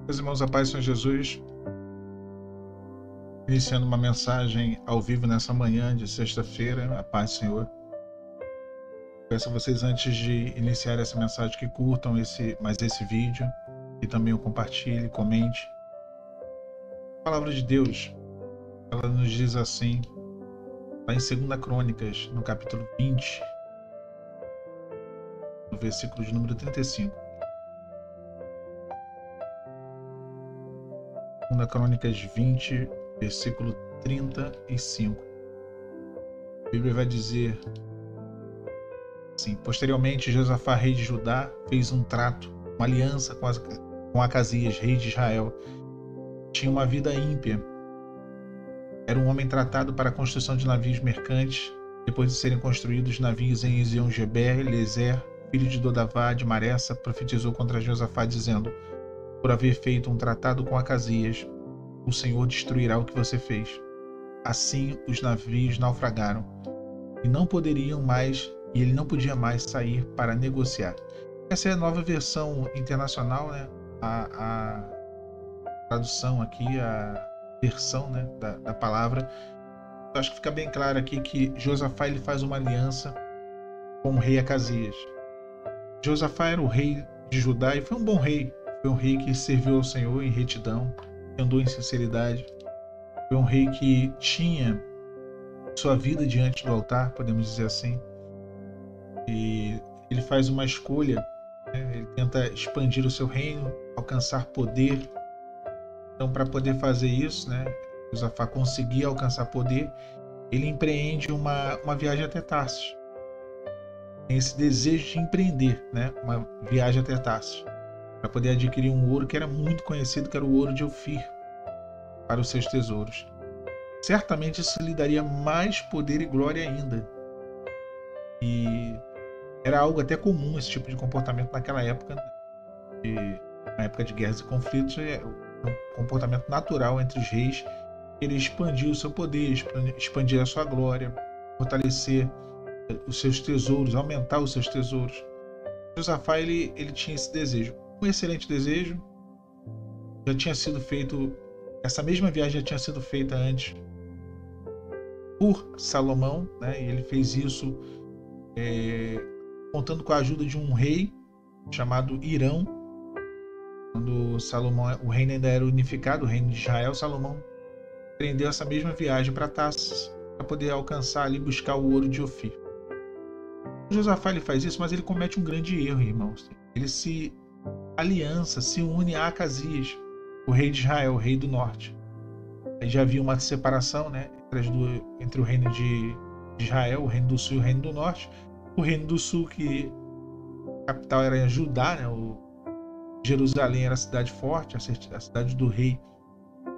Meus irmãos, a paz do Senhor Jesus, iniciando uma mensagem ao vivo nessa manhã de sexta-feira, a paz do Senhor. Peço a vocês, antes de iniciar essa mensagem, que curtam esse vídeo e também o compartilhe, comente. A palavra de Deus, ela nos diz assim, lá em 2 Crônicas, no capítulo 20, no versículo de número 35. 2 Crônicas 20, versículo 35. A Bíblia vai dizer assim: posteriormente, Josafá, rei de Judá, fez um trato, uma aliança com Acasias, rei de Israel. Tinha uma vida ímpia. Era um homem tratado para a construção de navios mercantes. Depois de serem construídos navios em Ezion-Geber, Eliezer, filho de Dodavá, de Maressa, profetizou contra Josafá, dizendo: por haver feito um tratado com Acasias, o Senhor destruirá o que você fez. Assim os navios naufragaram e ele não podia mais sair para negociar. Essa é a nova versão internacional, né? A tradução aqui, a versão, né, da palavra. Eu acho que fica bem claro aqui que Josafá ele faz uma aliança com o rei Acasias. Josafá era o rei de Judá e foi um bom rei. Foi um rei que serviu ao Senhor em retidão, que andou em sinceridade. Foi um rei que tinha sua vida diante do altar, podemos dizer assim. E ele faz uma escolha, né? Ele tenta expandir o seu reino, alcançar poder. Então, para poder fazer isso, né, Josafá conseguir alcançar poder, ele empreende uma viagem até Tarsis. Tem esse desejo de empreender, né, uma viagem até Tarsis, para poder adquirir um ouro que era muito conhecido, que era o ouro de Ofir, para os seus tesouros. Certamente isso lhe daria mais poder e glória ainda. E era algo até comum esse tipo de comportamento naquela época, né? Na época de guerras e conflitos, é um comportamento natural entre os reis, ele expandir o seu poder, expandir a sua glória, fortalecer os seus tesouros, aumentar os seus tesouros. Josafá ele tinha esse desejo, um excelente desejo. Já tinha sido feito, essa mesma viagem já tinha sido feita antes por Salomão, né? E ele fez isso contando com a ajuda de um rei chamado Irão. Quando Salomão, o reino ainda era unificado, o reino de Israel, Salomão empreendeu essa mesma viagem para Tarsis, para poder alcançar ali, buscar o ouro de Ofir. Josafá ele faz isso, mas ele comete um grande erro, irmãos. Ele se une a Acasias, o rei de Israel, o rei do norte. Aí já havia uma separação, né, entre o reino de Israel, o reino do sul e o reino do norte. O reino do sul, que a capital era Judá, né, Jerusalém era a cidade forte, a cidade do rei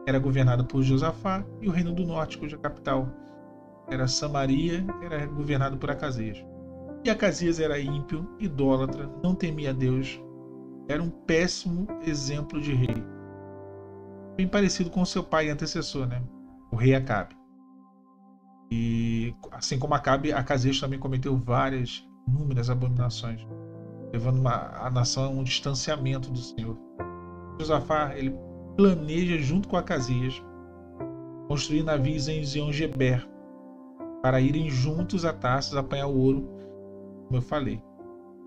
era governada por Josafá, e o reino do norte, cuja capital era Samaria, era governado por Acasias. E Acasias era ímpio, idólatra, não temia Deus, era um péssimo exemplo de rei, bem parecido com seu pai e antecessor, né? O rei Acabe. E assim como Acabe, Acasias também cometeu inúmeras abominações, levando a nação a um distanciamento do Senhor. Josafá ele planeja, junto com Acasias, construir navios em Ezion-Geber para irem juntos a Tarsis apanhar o ouro, como eu falei.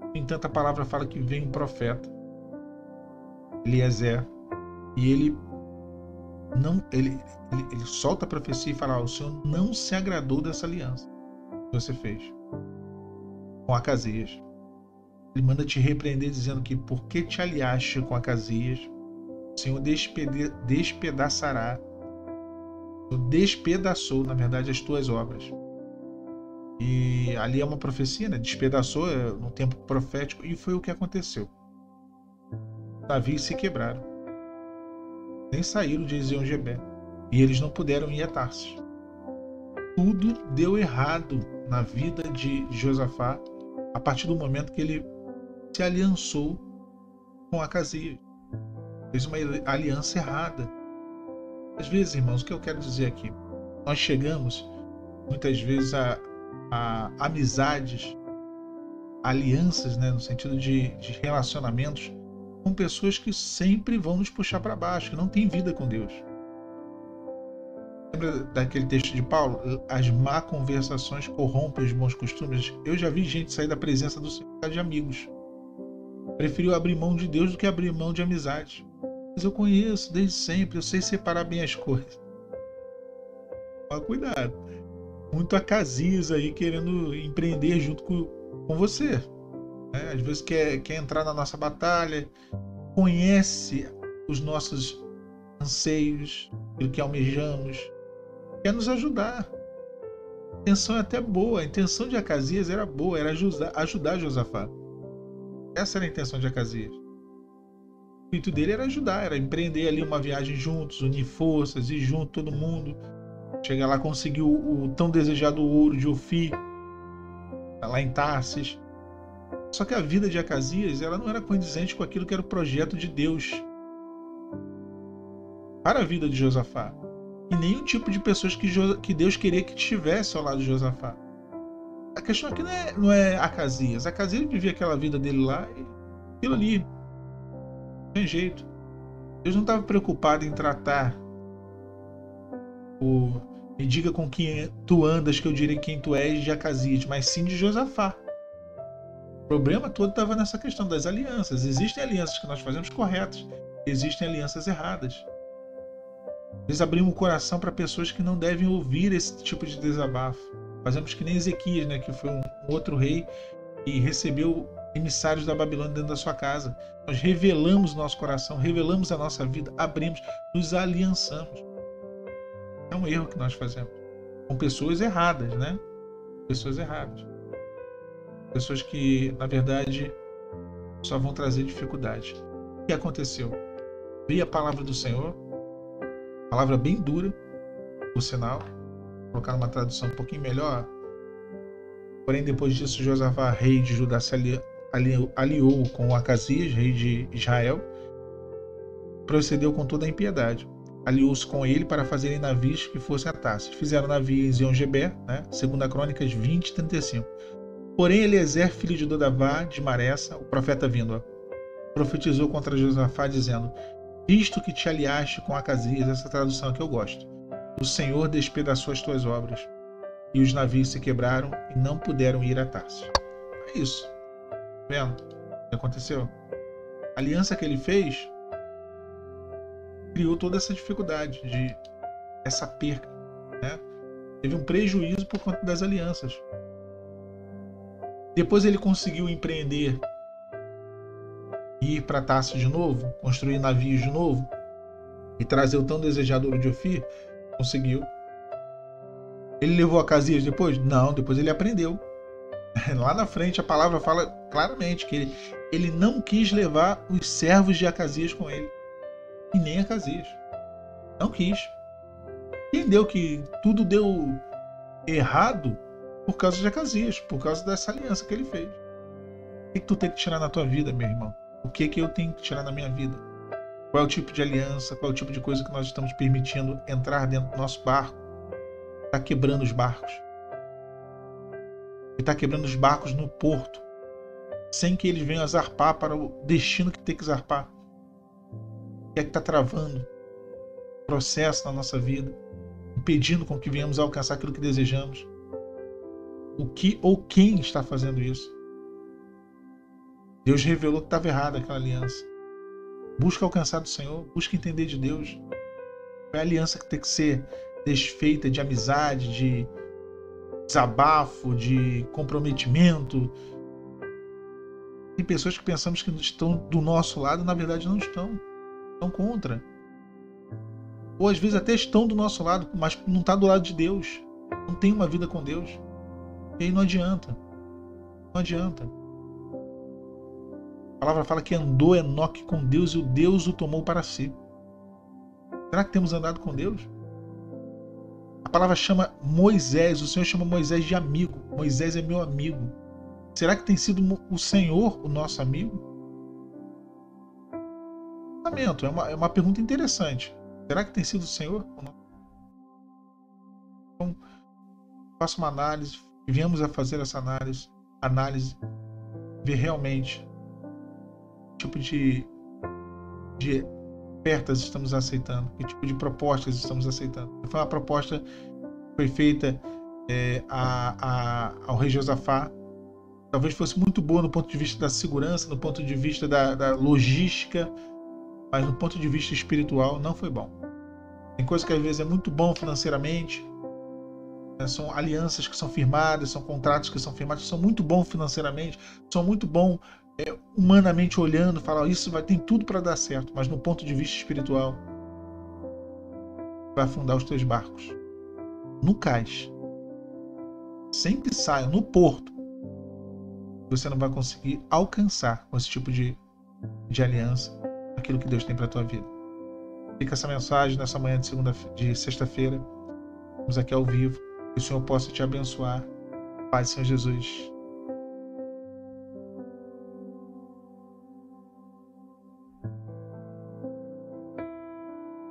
No entanto, a palavra fala que vem um profeta, Eliezer, e ele solta a profecia e fala: o Senhor não se agradou dessa aliança que você fez com Acasias. Ele manda te repreender, dizendo que porque te aliaste com Acasias, o Senhor despedaçará, despedaçou, na verdade, as tuas obras. E ali é uma profecia, né? Despedaçou no tempo profético, e foi o que aconteceu. Navios se quebraram, nem saíram de Ezion-Geber, e eles não puderam ir a Tarsis. Tudo deu errado na vida de Josafá a partir do momento que ele se aliançou com Acasias. Fez uma aliança errada. Às vezes, irmãos, o que eu quero dizer aqui? Nós chegamos, muitas vezes, a amizades, alianças, né, no sentido de relacionamentos, com pessoas que sempre vão nos puxar para baixo, que não têm vida com Deus. Lembra daquele texto de Paulo? As má conversações corrompem os bons costumes. Eu já vi gente sair da presença do Senhor por causa de amigos. Preferiu abrir mão de Deus do que abrir mão de amizade. Mas eu conheço desde sempre, eu sei separar bem as coisas. Mas cuidado. Muito Acasias aí querendo empreender junto com você. Às vezes quer entrar na nossa batalha, conhece os nossos anseios, aquilo que almejamos, quer nos ajudar. A intenção é até boa, a intenção de Acasias era boa, era ajudar Josafá. Essa era a intenção de Acasias. O intuito dele era ajudar, era empreender ali uma viagem juntos, unir forças, ir junto todo mundo. Chegar lá, conseguir o tão desejado ouro de Ofir, lá em Tarsis. Só que a vida de Acasias, ela não era condizente com aquilo que era o projeto de Deus para a vida de Josafá. E nenhum tipo de pessoas que Deus queria que estivesse ao lado de Josafá. A questão aqui não é Acasias. Acasias vivia aquela vida dele lá e aquilo ali. Não tem jeito. Deus não estava preocupado em tratar me diga com quem tu andas, que eu direi quem tu és, de Acasias, mas sim de Josafá. O problema todo estava nessa questão das alianças. Existem alianças que nós fazemos corretas, existem alianças erradas. Nós abrimos o coração para pessoas que não devem ouvir esse tipo de desabafo. Fazemos que nem Ezequias, né, que foi um outro rei e recebeu emissários da Babilônia dentro da sua casa. Nós revelamos o nosso coração, revelamos a nossa vida, abrimos, nos aliançamos. É um erro que nós fazemos com pessoas erradas, né? Pessoas erradas. Pessoas que, na verdade, só vão trazer dificuldade. O que aconteceu? Veio a palavra do Senhor, palavra bem dura, por sinal, vou colocar numa tradução um pouquinho melhor. Porém, depois disso, Josafá, rei de Judá, se aliou com Acasias, rei de Israel, procedeu com toda a impiedade. Aliou-se com ele para fazerem navios que fossem a Tarsis. Fizeram navios em Zion-Geber, né? 2 Crônicas 20:35. Porém, Eliezer, filho de Dodavá, de Maressa, o profeta vindo, profetizou contra Josafá, dizendo: visto que te aliaste com Acasias, essa tradução que eu gosto, o Senhor despedaçou as tuas obras, e os navios se quebraram e não puderam ir a Tarsis. É isso. Tá vendo o que aconteceu? A aliança que ele fez criou toda essa dificuldade, essa perca, né? Teve um prejuízo por conta das alianças. Depois ele conseguiu empreender e ir para Tarsis de novo, construir navios de novo e trazer o tão desejado ouro de Ofir. Conseguiu. Ele levou Acasias depois? Não, depois ele aprendeu. Lá na frente a palavra fala claramente que ele não quis levar os servos de Acasias com ele. E nem Acasias. Não quis. Entendeu que tudo deu errado por causa de Acasias, por causa dessa aliança que ele fez. O que tu tem que tirar na tua vida, meu irmão? O que eu tenho que tirar na minha vida? Qual é o tipo de aliança, qual é o tipo de coisa que nós estamos permitindo entrar dentro do nosso barco? Está quebrando os barcos. E está quebrando os barcos no porto, sem que eles venham a zarpar para o destino que tem que zarpar. O que é que está travando o processo na nossa vida, impedindo com que venhamos a alcançar aquilo que desejamos? O que ou quem está fazendo isso? Deus revelou que estava errada aquela aliança. Busca alcançar do Senhor, busca entender de Deus. É a aliança que tem que ser desfeita de amizade, de desabafo, de comprometimento. Tem pessoas que pensamos que estão do nosso lado, na verdade não estão. Estão contra. Ou às vezes até estão do nosso lado, mas não está do lado de Deus. Não tem uma vida com Deus. E aí não adianta. Não adianta. A palavra fala que andou Enoque com Deus e o Deus o tomou para si. Será que temos andado com Deus? A palavra chama Moisés, o Senhor chama Moisés de amigo. Moisés é meu amigo. Será que tem sido o Senhor o nosso amigo? É uma pergunta interessante. Será que tem sido o Senhor? Então, faça uma análise, viemos a fazer essa análise, ver realmente o tipo de de ofertas estamos aceitando, que tipo de propostas estamos aceitando. Foi uma proposta que foi feita ao rei Josafá, talvez fosse muito boa no ponto de vista da segurança, no ponto de vista da logística, mas no ponto de vista espiritual não foi bom. Tem coisa que às vezes é muito bom financeiramente, né? São alianças que são firmadas, são contratos que são firmados, são muito bons financeiramente, são muito bons humanamente olhando, falar isso tem tudo para dar certo, mas no ponto de vista espiritual vai afundar os teus barcos no cais. Sempre saiam no porto, você não vai conseguir alcançar com esse tipo de aliança aquilo que Deus tem para a tua vida. Fica essa mensagem nessa manhã de sexta-feira. Estamos aqui ao vivo. Que o Senhor possa te abençoar. Pai, Senhor Jesus.